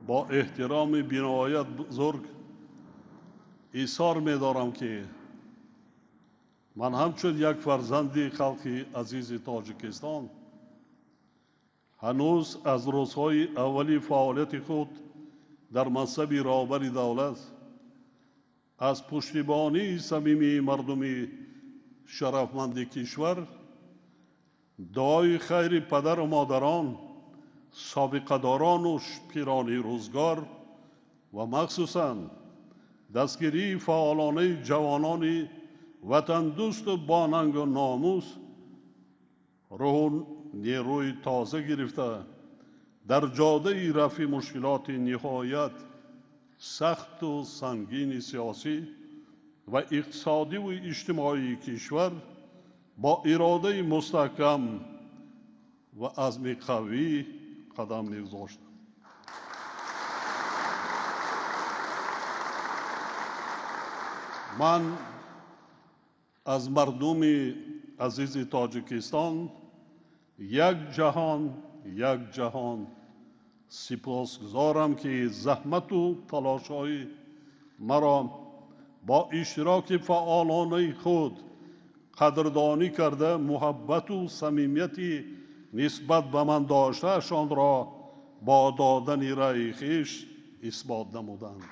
با احترام بینهایت بزرگ ایثار می‌دارم که من همچون یک فرزند خلق عزیز تاجیکستان هنوز از روزهای اولی فعالیت خود در منصب رهبر دولت از پشتیبانی صمیمی مردم شرفمند کشور دعای خیر پدر و مادران، سابقه‌داران و پیران روزگار و مخصوصاً دستگیری فعالانه جوانان وطن دوست و باننگ و ناموس روح نیروی تازه گرفته در جاده رفع مشکلات نهایت سخت و سنگین سیاسی و اقتصادی و اجتماعی کشور با اراده مستحکم و عزم قوی قدم می‌گذاشت. من از مردم عزیز تاجیکستان یک جهان سپاسگزارم که زحمت و تلاش‌های مرا با اشتراک فعالانه خود قدردانی کرده محبت و صمیمیتی نسبت به من داشتهشان را با دادن رأی خویش اثبات نمودند.